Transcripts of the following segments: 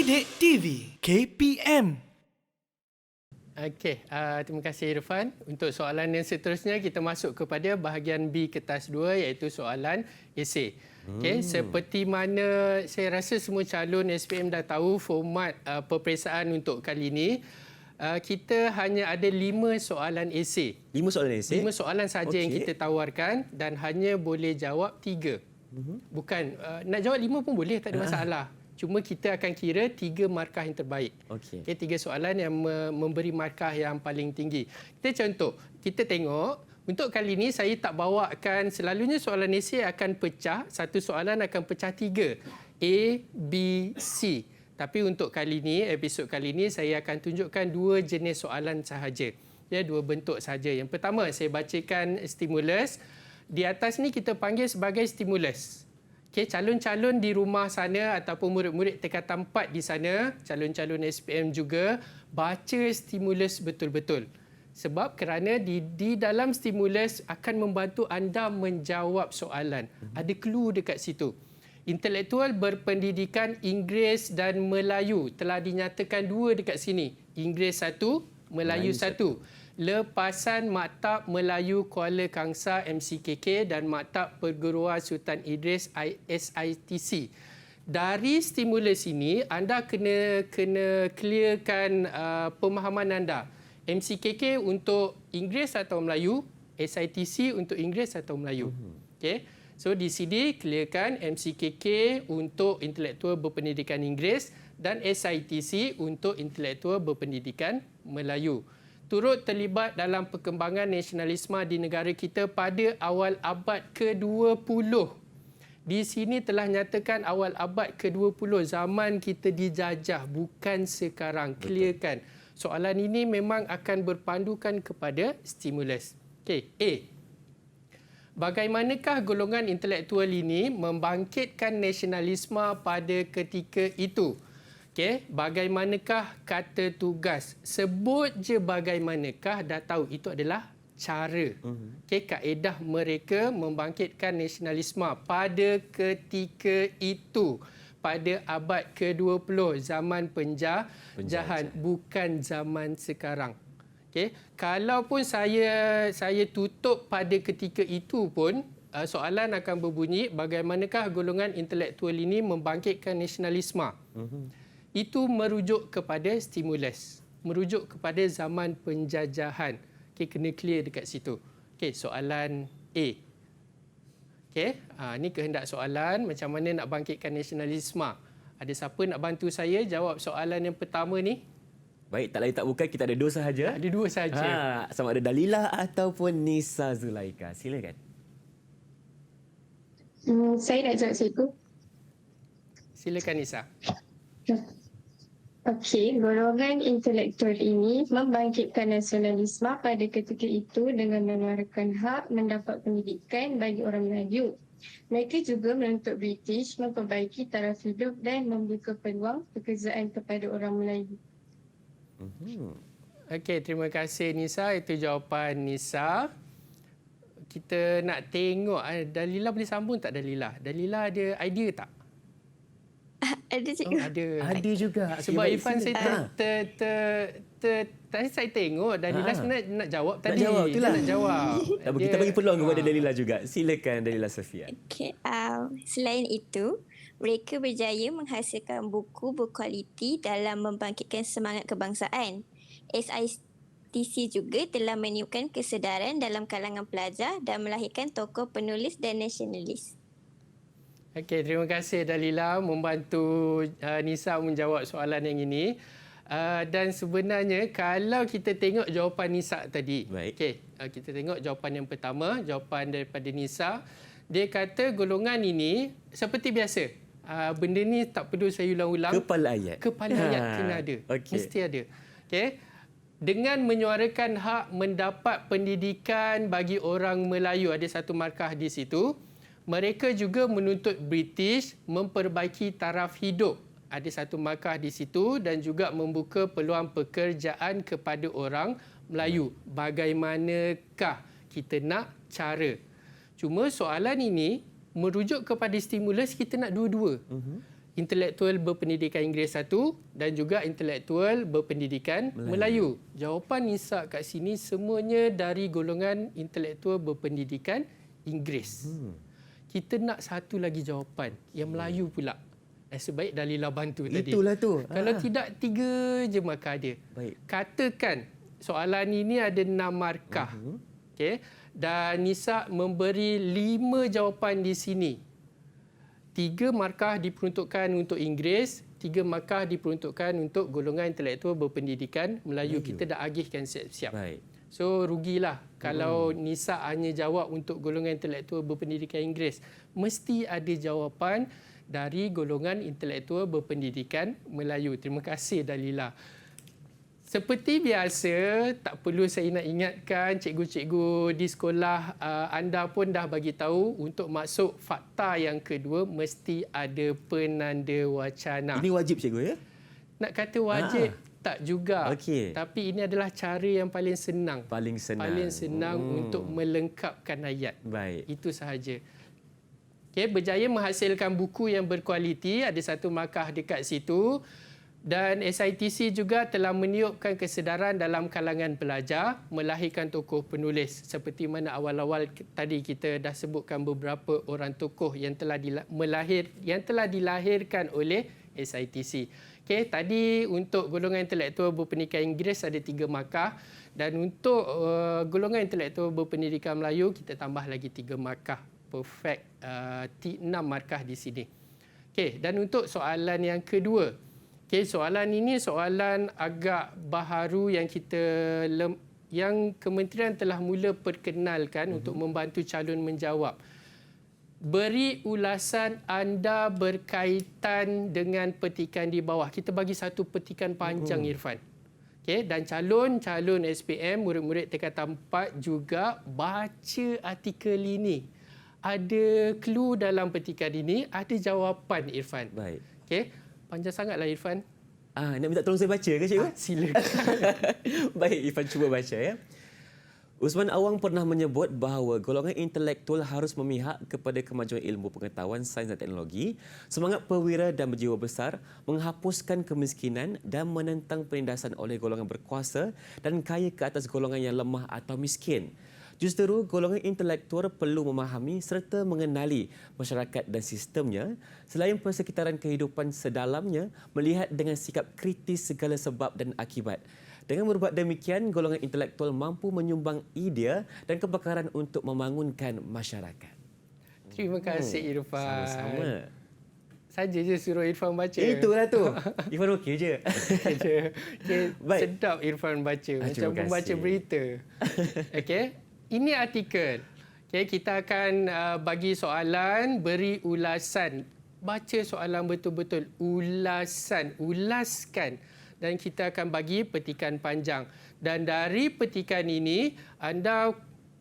Didik TV KPM. Okey, terima kasih Irfan. Untuk soalan yang seterusnya, kita masuk kepada bahagian B kertas 2 iaitu soalan esei. Okey, seperti mana saya rasa semua calon SPM dah tahu format peperiksaan untuk kali ini. Kita hanya ada 5 soalan esei. 5 soalan esei? 5 soalan saja yang kita tawarkan dan hanya boleh jawab 3. Bukan, nak jawab 5 pun boleh, tak ada masalah. Cuma kita akan kira 3 markah yang terbaik. Okey. 3 soalan yang memberi markah yang paling tinggi. Kita contoh, kita tengok untuk kali ini saya tak bawakan, selalunya soalan esei akan pecah, satu soalan akan pecah 3. A, B, C. Tapi untuk kali ini, episod kali ini saya akan tunjukkan 2 jenis soalan sahaja. Ya, 2 bentuk sahaja. Yang pertama, saya bacakan stimulus. Di atas ni kita panggil sebagai stimulus. Okey, calon-calon di rumah sana ataupun murid-murid tingkatan 4 di sana, calon-calon SPM juga, baca stimulus betul-betul. Sebab kerana di dalam stimulus akan membantu anda menjawab soalan. Ada clue dekat situ. Intelektual berpendidikan Inggeris dan Melayu telah dinyatakan 2 dekat sini. Inggeris 1, Melayu 1. Lepasan Maktab Melayu Kuala Kangsar MCKK dan Maktab Perguruan Sultan Idris SITC. Dari stimulus ini, anda kena clearkan pemahaman anda. MCKK untuk Inggeris atau Melayu, SITC untuk Inggeris atau Melayu. Okey. So di sini clearkan MCKK untuk intelektual berpendidikan Inggeris dan SITC untuk intelektual berpendidikan Melayu. Turut terlibat dalam perkembangan nasionalisme di negara kita pada awal abad ke-20. Di sini telah nyatakan awal abad ke-20, zaman kita dijajah, bukan sekarang. Clearkan. Soalan ini memang akan berpandukan kepada stimulus. Okey, A. Bagaimanakah golongan intelektual ini membangkitkan nasionalisme pada ketika itu? Okey, bagaimanakah kata tugas? Sebut je bagaimanakah, dah tahu itu adalah cara. Okey, kaedah mereka membangkitkan nasionalisme pada ketika itu. Pada abad ke-20, zaman penjajahan, bukan zaman sekarang. Okey, kalaupun saya tutup pada ketika itu pun, soalan akan berbunyi bagaimanakah golongan intelektual ini membangkitkan nasionalisme. Itu merujuk kepada stimulus, merujuk kepada zaman penjajahan. Okey, kena clear dekat situ. Okey, soalan A. Okey, ini kehendak soalan, macam mana nak bangkitkan nasionalisme. Ada siapa nak bantu saya jawab soalan yang pertama ni? Baik, tak lain tak bukan, kita ada 2 sahaja. Ada 2 saja. Sama ada Dalilah ataupun Nisa Zulaika. Silakan. Saya nak jawab cikgu. Silakan Nisa. Okey, golongan intelektual ini membangkitkan nasionalisme pada ketika itu dengan menyuarakan hak mendapat pendidikan bagi orang Melayu. Mereka juga menuntut British memperbaiki taraf hidup dan membuka peluang pekerjaan kepada orang Melayu. Okey, terima kasih Nisa. Itu jawapan Nisa. Kita nak tengok Dalilah boleh sambung tak Dalilah? Dalilah ada idea tak? Ada cikgu. Ada juga. Sebab Irfan saya tadi saya tengok Dalilah sebenarnya nak jawab tadi. Nak jawab, itulah. Nak jawab. Kita bagi peluang kepada Dalilah juga. Silakan Dalilah Safia. Okay. Selain itu, mereka berjaya menghasilkan buku berkualiti dalam membangkitkan semangat kebangsaan. SITC juga telah meniupkan kesedaran dalam kalangan pelajar dan melahirkan tokoh penulis dan nasionalis. Okey, terima kasih Dalilah membantu Nisa menjawab soalan yang ini. Dan sebenarnya kalau kita tengok jawapan Nisa tadi. Okey, kita tengok jawapan yang pertama, jawapan daripada Nisa. Dia kata golongan ini seperti biasa. Benda ni tak perlu saya ulang-ulang. Kepala ayat. Kepala ayat kena ada. Okey. Mesti ada. Okey. Dengan menyuarakan hak mendapat pendidikan bagi orang Melayu, ada satu markah di situ. Mereka juga menuntut British memperbaiki taraf hidup. Ada satu markah di situ dan juga membuka peluang pekerjaan kepada orang Melayu. Bagaimanakah kita nak cara? Cuma soalan ini merujuk kepada stimulus, kita nak dua-dua. intelektual berpendidikan Inggeris 1 dan juga intelektual berpendidikan Melayu. Jawapan Nisa kat sini semuanya dari golongan intelektual berpendidikan Inggeris. Kita nak satu lagi jawapan yang Melayu pula. Sebaik Dalilah bantu tadi. Itulah tu. Kalau tidak 3 je markah dia. Baik. Katakan soalan ini ada 6 markah. Okey. Dan Nisa memberi 5 jawapan di sini. 3 markah diperuntukkan untuk Inggeris, 3 markah diperuntukkan untuk golongan intelektual berpendidikan Melayu. Kita dah agihkan siap-siap. Baik. So rugilah kalau Nisa hanya jawab untuk golongan intelektual berpendidikan Inggeris. Mesti ada jawapan dari golongan intelektual berpendidikan Melayu. Terima kasih Dalilah. Seperti biasa, tak perlu saya nak ingatkan, cikgu-cikgu di sekolah anda pun dah bagi tahu untuk masuk fakta yang kedua mesti ada penanda wacana. Ini wajib cikgu ya? Nak kata wajib tak juga. Okey. Tapi ini adalah cara yang paling senang. Paling senang. Paling senang untuk melengkapkan ayat. Baik. Itu sahaja. Okay, berjaya menghasilkan buku yang berkualiti, ada 1 markah dekat situ. Dan SITC juga telah meniupkan kesedaran dalam kalangan pelajar, melahirkan tokoh penulis. Seperti mana awal-awal tadi kita dah sebutkan beberapa orang tokoh yang telah dilahirkan oleh SITC. Okay, tadi untuk golongan intelektual berpendidikan Inggeris ada 3 markah. Dan untuk golongan intelektual berpendidikan Melayu, kita tambah lagi 3 markah. Perfect 6 markah di sini. Okey, dan untuk soalan yang kedua. Okey, soalan ini soalan agak baharu yang yang kementerian telah mula perkenalkan untuk membantu calon menjawab. Beri ulasan anda berkaitan dengan petikan di bawah. Kita bagi satu petikan panjang Irfan. Okey, dan calon-calon SPM, murid-murid tingkatan 4 juga baca artikel ini. Ada clue dalam petikan ini, ada jawapan Irfan. Baik. Okey, panjang sangatlah Irfan. Nak minta tolong saya baca ke cikgu? Silakan. Baik, Irfan cuba baca ya. Usman Awang pernah menyebut bahawa golongan intelektual harus memihak kepada kemajuan ilmu pengetahuan, sains dan teknologi, semangat perwira dan berjiwa besar, menghapuskan kemiskinan dan menentang penindasan oleh golongan berkuasa dan kaya ke atas golongan yang lemah atau miskin. Justeru, golongan intelektual perlu memahami serta mengenali masyarakat dan sistemnya, selain persekitaran kehidupan sedalamnya, melihat dengan sikap kritis segala sebab dan akibat. Dengan berbuat demikian, golongan intelektual mampu menyumbang idea dan kebakaran untuk membangunkan masyarakat. Terima kasih Irfan. Sama-sama. Saja je suruh Irfan baca. Itulah tu. Irfan okey je. Okay, Baik. sedap Irfan baca. Macam terima membaca kasih. berita. Okey. Ini artikel. Okay, kita akan bagi soalan, beri ulasan. Baca soalan betul-betul. Ulaskan. Dan kita akan bagi petikan panjang. Dan dari petikan ini, anda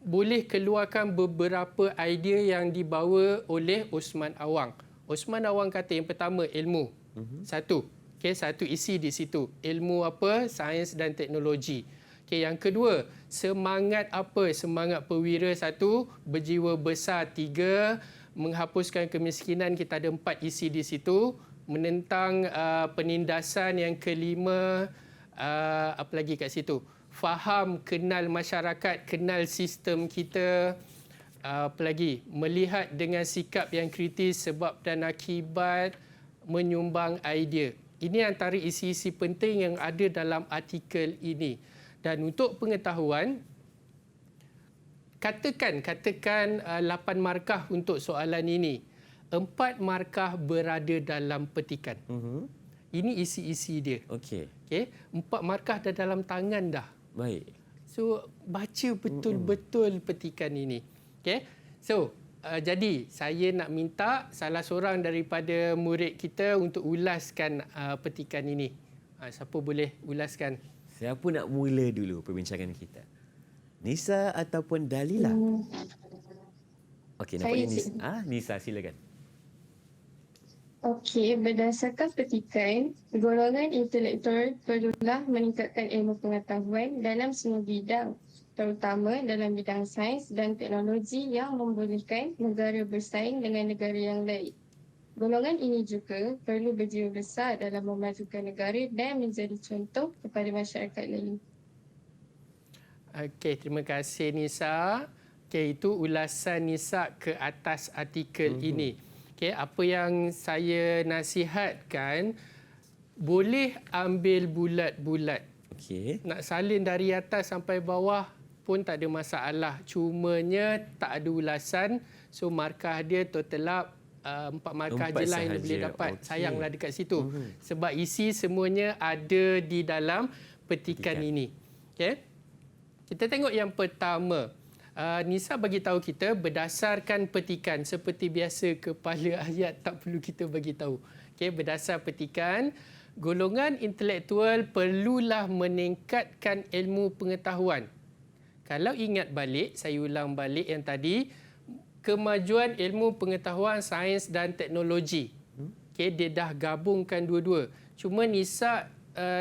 boleh keluarkan beberapa idea yang dibawa oleh Usman Awang. Usman Awang kata yang pertama, ilmu. Satu. Okay, satu isi di situ. Ilmu apa? Sains dan teknologi. Okay, yang kedua, semangat apa? Semangat perwira 1, berjiwa besar 3, menghapuskan kemiskinan, kita ada 4 isi di situ, menentang penindasan yang kelima, apa lagi kat situ? Faham, kenal masyarakat, kenal sistem kita, apa lagi? Melihat dengan sikap yang kritis sebab dan akibat, menyumbang idea. Ini antara isi-isi penting yang ada dalam artikel ini. Dan untuk pengetahuan, katakan 8 markah untuk soalan ini. 4 markah berada dalam petikan. Ini isi-isi dia. Okey. Okay? 4 markah dah dalam tangan dah. Baik. So, baca betul-betul petikan ini. Okay? So, jadi saya nak minta salah seorang daripada murid kita untuk ulaskan petikan ini. Siapa boleh ulaskan? Siapa nak mula dulu perbincangan kita? Nisa ataupun Dalilah? Okey, nampaknya Nisa. Nisa, silakan. Okey, berdasarkan petikan, golongan intelektual perlulah meningkatkan ilmu pengetahuan dalam semua bidang, terutama dalam bidang sains dan teknologi yang membolehkan negara bersaing dengan negara yang lain. Golongan ini juga perlu berjiwa besar dalam memajukan negara dan menjadi contoh kepada masyarakat lain. Okey, terima kasih Nisa. Okey, itu ulasan Nisa ke atas artikel ini. Okey, apa yang saya nasihatkan, boleh ambil bulat-bulat. Okey. Nak salin dari atas sampai bawah pun tak ada masalah. Cumanya tak ada ulasan. So markah dia total up 4 markah 4 je lah yang dia sahaja. boleh dapat. Okey. Sayanglah dekat situ. Sebab isi semuanya ada di dalam petikan ini. Okey. Kita tengok yang pertama. Nisa bagi tahu kita berdasarkan petikan. Seperti biasa kepala ayat tak perlu kita bagi tahu. Okey, berdasar petikan, golongan intelektual perlulah meningkatkan ilmu pengetahuan. Kalau ingat balik, saya ulang balik yang tadi, kemajuan ilmu pengetahuan, sains dan teknologi. Okey, dia dah gabungkan dua-dua. Cuma Nisa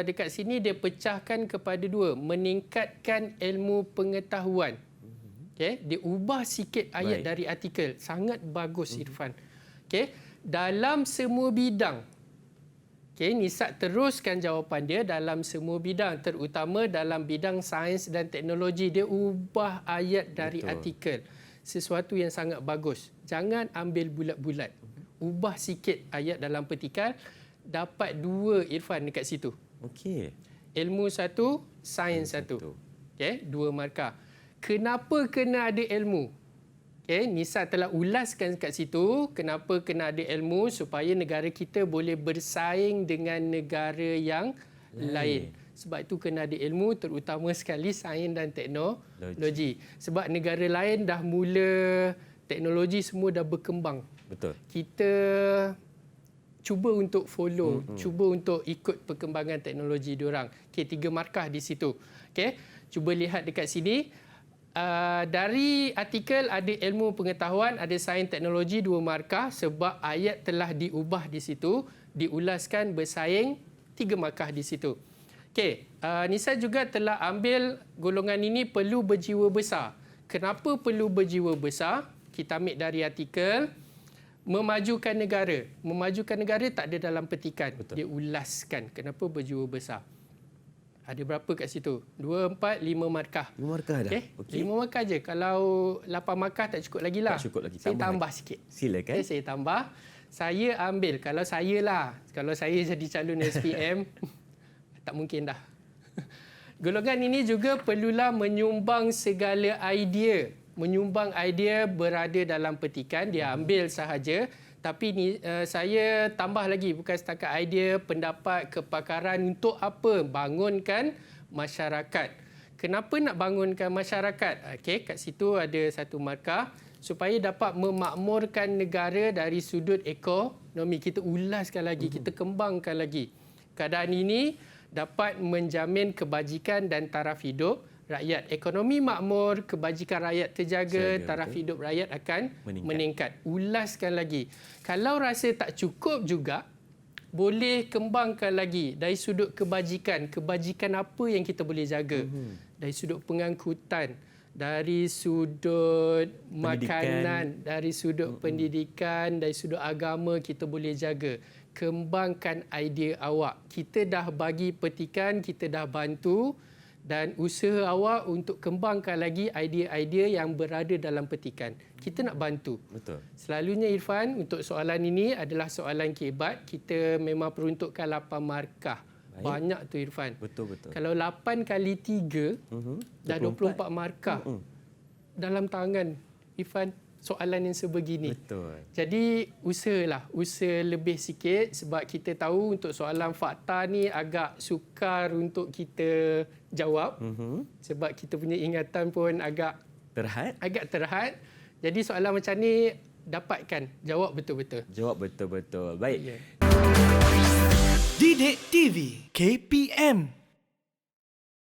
dekat sini dia pecahkan kepada dua, meningkatkan ilmu pengetahuan. Okey, dia ubah sikit ayat dari artikel. Sangat bagus Irfan. Okey, dalam semua bidang. Okey, Nisa teruskan jawapan dia dalam semua bidang, terutama dalam bidang sains dan teknologi. Dia ubah ayat dari artikel. Sesuatu yang sangat bagus. Jangan ambil bulat-bulat. Ubah sikit ayat dalam petikan, dapat 2 Irfan dekat situ. Okey. Ilmu 1, sains 1. Okey, 2 markah. Kenapa kena ada ilmu? Okey, Nisa telah ulaskan kat situ kenapa kena ada ilmu supaya negara kita boleh bersaing dengan negara yang lain. Sebab itu kena ada ilmu, terutama sekali sains dan teknologi. Sebab negara lain dah mula, teknologi semua dah berkembang. Betul. Kita cuba untuk follow, cuba untuk ikut perkembangan teknologi diorang. Okey, 3 markah di situ. Okey, cuba lihat dekat sini. Dari artikel ada ilmu pengetahuan, ada sains teknologi 2 markah sebab ayat telah diubah di situ, diulaskan bersaing 3 markah di situ. Okey, Nisa juga telah ambil golongan ini perlu berjiwa besar. Kenapa perlu berjiwa besar? Kita ambil dari artikel. Memajukan negara. Memajukan negara tak ada dalam petikan. Betul. Dia ulaskan kenapa berjiwa besar. Ada berapa kat situ? 2, 4, 5 markah. 5 markah dah. Okey. 5 markah je. Kalau 8 markah tak cukup lagi lah. Tak cukup lagi. Saya tambah sikit. Silakan. Okay, saya tambah. Saya ambil. Kalau saya lah. Kalau saya jadi calon SPM, tak mungkin dah. Golongan ini juga perlulah menyumbang segala idea. Menyumbang idea berada dalam petikan, dia ambil sahaja. Tapi ni, saya tambah lagi, bukan setakat idea, pendapat, kepakaran untuk apa? Bangunkan masyarakat. Kenapa nak bangunkan masyarakat? Okey, kat situ ada 1 markah. Supaya dapat memakmurkan negara dari sudut ekonomi. Kita ulaskan lagi, kita kembangkan lagi. Keadaan ini dapat menjamin kebajikan dan taraf hidup rakyat. Ekonomi makmur, kebajikan rakyat terjaga, taraf hidup rakyat akan meningkat. Ulaskan lagi. Kalau rasa tak cukup juga, boleh kembangkan lagi dari sudut kebajikan. Kebajikan apa yang kita boleh jaga? Dari sudut pengangkutan, dari sudut makanan, dari sudut pendidikan, dari sudut agama kita boleh jaga. Kembangkan idea awak. Kita dah bagi petikan, kita dah bantu. Dan usaha awak untuk kembangkan lagi idea-idea yang berada dalam petikan. Kita nak bantu. Betul. Selalunya Irfan, untuk soalan ini adalah soalan kebat. Kita memang peruntukkan 8 markah. Baik. Banyak tu Irfan. Betul. Kalau 8 kali 3, dah 24 markah. Dalam tangan Irfan, soalan yang sebegini. Betul. Jadi usahalah, usaha lebih sikit sebab kita tahu untuk soalan fakta ni agak sukar untuk kita jawab. Sebab kita punya ingatan pun agak terhad. Jadi soalan macam ni dapatkan, jawab betul-betul. Jawab betul-betul. Baik. Yeah. Didik TV KPM